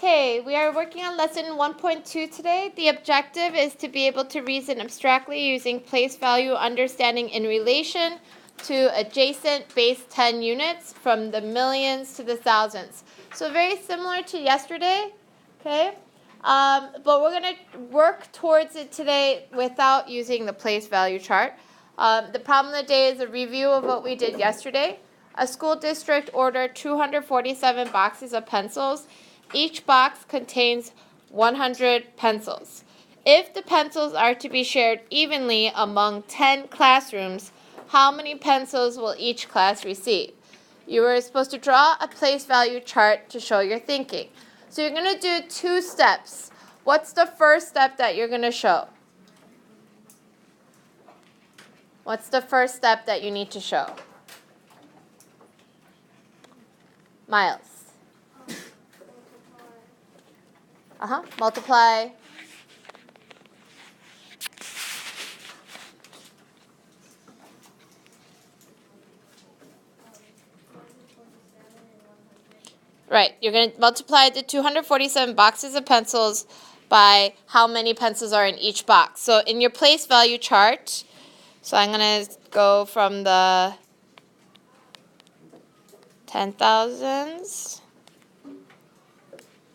Okay, we are working on lesson 1.2 today. The objective is to be able to reason abstractly using place value understanding in relation to adjacent base 10 units from the millions to the thousands. So very similar to yesterday, okay? But we're going to work towards it today without using the place value chart. The problem of the day is a review of what we did yesterday. A school district ordered 247 boxes of pencils. Each box contains 100 pencils. If the pencils are to be shared evenly among 10 classrooms, how many pencils will each class receive? You were supposed to draw a place value chart to show your thinking. So you're going to do 2 steps. What's the first step that you're going to show? What's the first step that you need to show? Miles. Multiply. Right, you're going to multiply the 247 boxes of pencils by how many pencils are in each box. So in your place value chart, so I'm going to go from the 10,000s,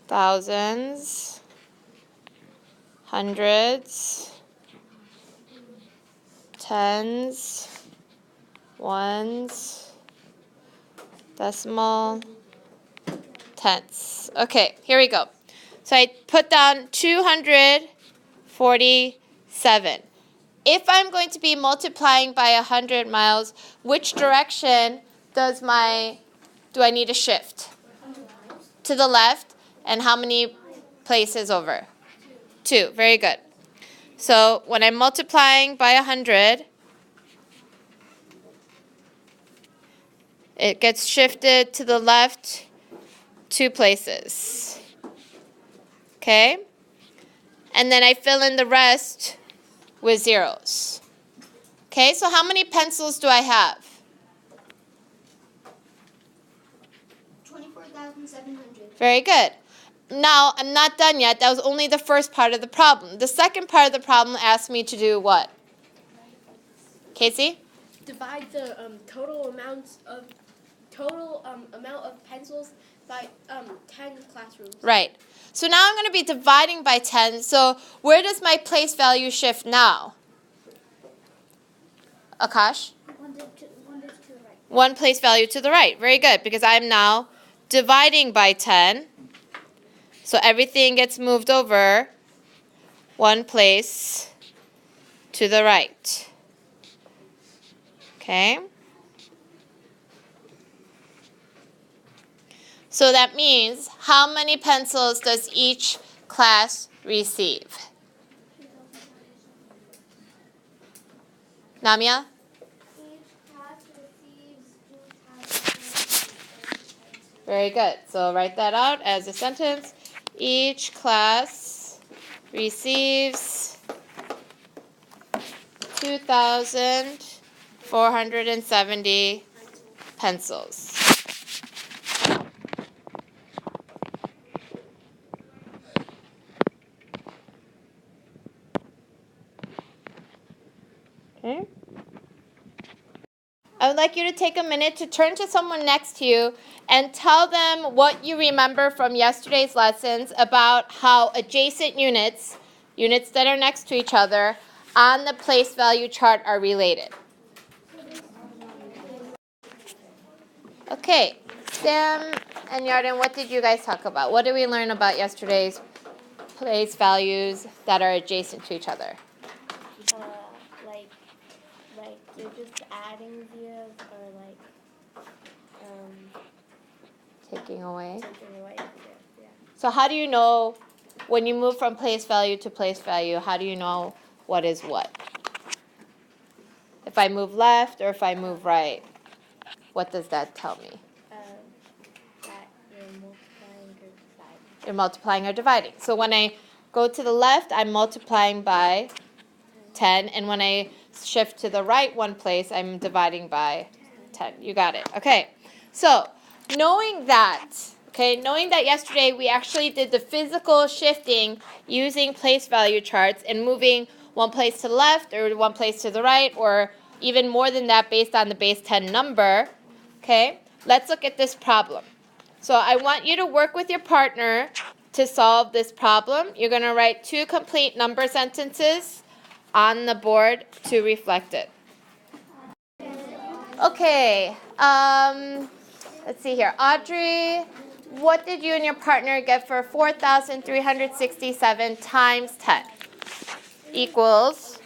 thousands, hundreds, tens, ones, decimal, tenths. Okay, here we go. So I put down 247. If I'm going to be multiplying by 100 miles, which direction do I need to shift? To the left. And how many places over? 2. Very good. So when I'm multiplying by 100, it gets shifted to the left 2 places. Okay? And then I fill in the rest with zeros. Okay, so how many pencils do I have? 24,700. Very good. Now, I'm not done yet. That was only the first part of the problem. The second part of the problem asked me to do what? Casey? Divide the total amount of pencils by 10 classrooms. Right. So now I'm going to be dividing by 10. So where does my place value shift now? Akash? One digit to the right. 1 place value to the right. Very good, because I'm now dividing by 10. So everything gets moved over 1 place to the right. Okay? So that means how many pencils does each class receive? Namia? Each class receives 2,000. Very good. So write that out as a sentence. Each class receives 2,470 pencils. Okay. I would like you to take a minute to turn to someone next to you and tell them what you remember from yesterday's lessons about how adjacent units that are next to each other, on the place value chart are related. Okay, Sam and Yarden, what did you guys talk about? What did we learn about yesterday's place values that are adjacent to each other? Like they're just adding zeros or Taking away. taking away zeros, yeah. So how do you know when you move from place value to place value, how do you know what is what? If I move left or if I move right, what does that tell me? That you're multiplying or dividing. You're multiplying or dividing. So when I go to the left, I'm multiplying by 10. And when I shift to the right 1 place, I'm dividing by 10. You got it. Okay. So knowing that, Okay, knowing that yesterday we actually did the physical shifting using place value charts and moving one place to the left or one place to the right or even more than that based on the base 10 number. Okay, let's look at this problem. So I want you to work with your partner to solve this problem. You're going to write 2 complete number sentences on the board to reflect it. Okay, let's see here. Audrey, what did you and your partner get for 4,367 times 10? Equals.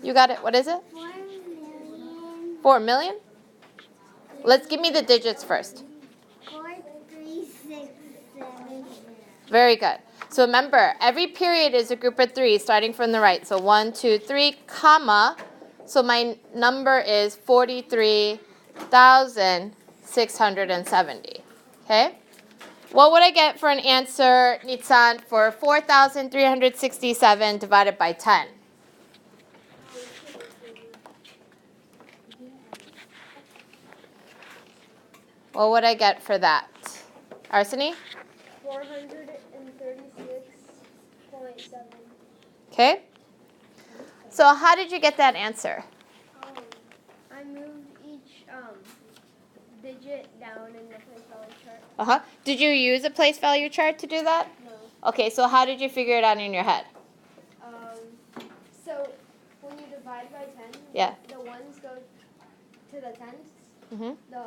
You got it. What is it? 4 million. 4 million? Let's give me the digits first. 4, 3, 6, 7. Very good. So remember, every period is a group of 3 starting from the right. So 1, 2, 3, comma. So my number is 43,670. Okay? What would I get for an answer, Nitsan, for 4,367 divided by 10? What would I get for that? Arseny? 436.7. Okay. So how did you get that answer? I moved each digit down in the place value chart. Did you use a place value chart to do that? No. Okay, so how did you figure it out in your head? So when you divide by 10, Yeah. the ones go to the tens, Mm-hmm. the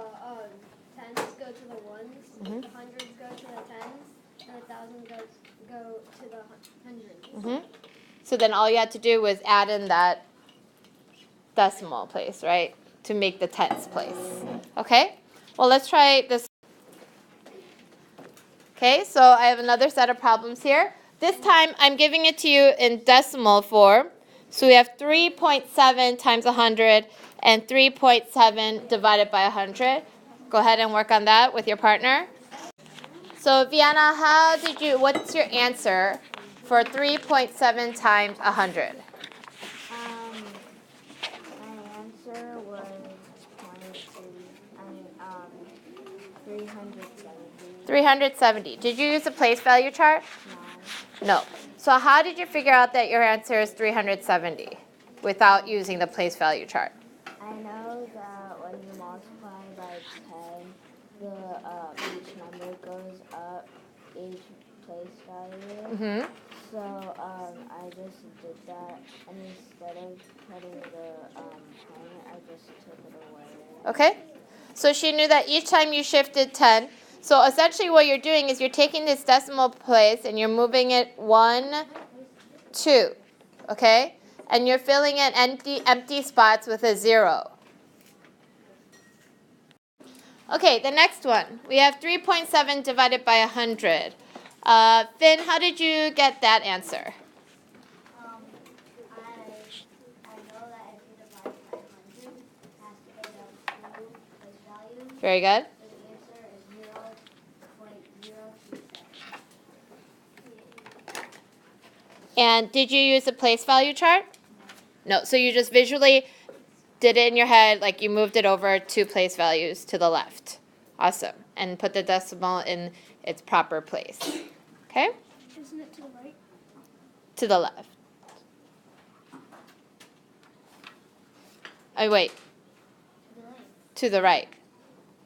tens go to the ones, Mhm. the hundreds go to the tens, and the thousands go to the hundreds. Mm-hmm. So then all you had to do was add in that decimal place, right? To make the tens place. Okay? Well, let's try this. Okay, so I have another set of problems here. This time I'm giving it to you in decimal form. So we have 3.7 times 100 and 3.7 divided by 100. Go ahead and work on that with your partner. So Vienna, what's your answer for 3.7 times 100? My answer was 370. 370. Did you use a place value chart? No. No. So how did you figure out that your answer is 370 without using the place value chart? I know that when you multiply by 10, each number goes up each place value. Mm-hmm. So I just did that, and instead of putting the 10, I just took it away. Okay. So she knew that each time you shifted 10, so essentially what you're doing is you're taking this decimal place and you're moving it 1, 2, okay? And you're filling in empty spots with a 0. Okay, the next one. We have 3.7 divided by 100. Finn, how did you get that answer? I know that if you divide by 100, it has to go down 2 place values. Very good. So the answer is 0.027. And did you use a place value chart? No. So you just visually did it in your head, like you moved it over 2 place values to the left. Awesome. And put the decimal in its proper place. Okay? Isn't it to the right? To the left. Oh, wait. To the right.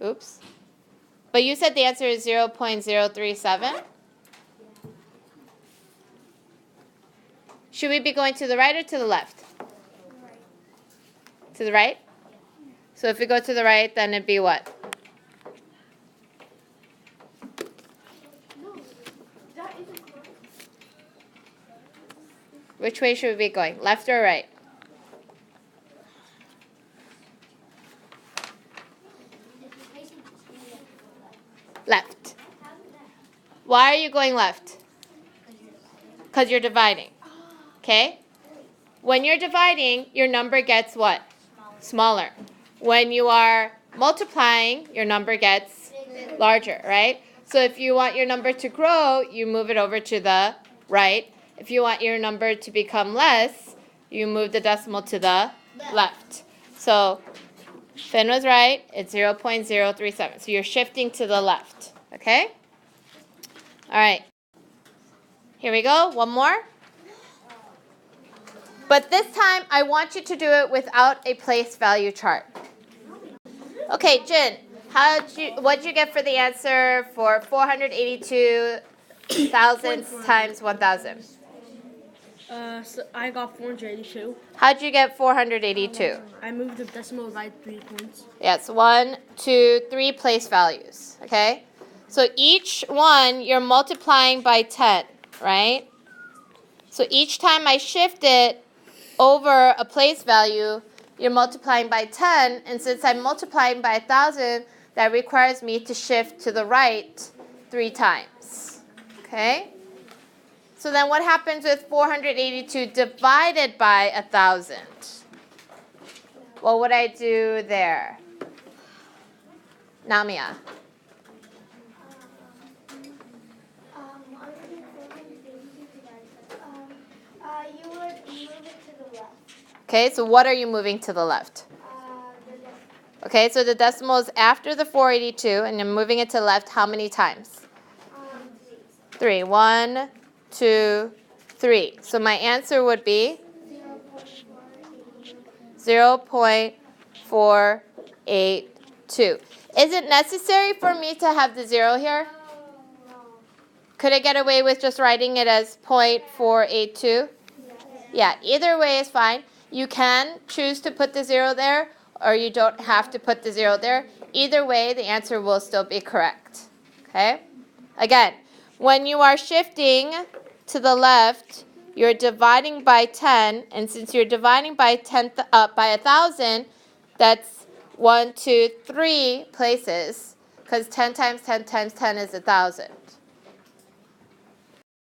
Oops. But you said the answer is 0.037? Should we be going to the right or to the left? To the right? So if we go to the right, then it'd be what? No, that isn't correct. Which way should we be going? Left or right? Left. Why are you going left? Because you're dividing. Okay? When you're dividing, your number gets what? Smaller. When you are multiplying, your number gets larger, right? So if you want your number to grow, you move it over to the right. If you want your number to become less, you move the decimal to the left. So Finn was right. It's 0.037. So you're shifting to the left. Okay? All right. Here we go. One more. But this time, I want you to do it without a place value chart. Okay, Jin, what did you get for the answer for 482,000 times 1,000? So I got 482. How'd you get 482? I moved the decimal by 3 points. Yes, 1, 2, 3 place values, okay? So each one, you're multiplying by 10, right? So each time I shift it over a place value, you're multiplying by 10, and since I'm multiplying by 1,000, that requires me to shift to the right 3 times, okay? So then what happens with 482 divided by 1,000? What would I do there? Namia. You would move it to the left. Okay, so what are you moving to the left? The decimal. Okay, so the decimal is after the 482, and you're moving it to the left how many times? 3. 1, 2, 3. So my answer would be 0.482. Is it necessary for me to have the 0 here? Could I get away with just writing it as 0.482? Yeah, either way is fine. You can choose to put the 0 there, or you don't have to put the 0 there. Either way, the answer will still be correct. Okay? Again, when you are shifting to the left, you're dividing by 10, and since you're dividing by 1,000, that's 1, 2, 3 places, because 10 times 10 times 10 is 1,000.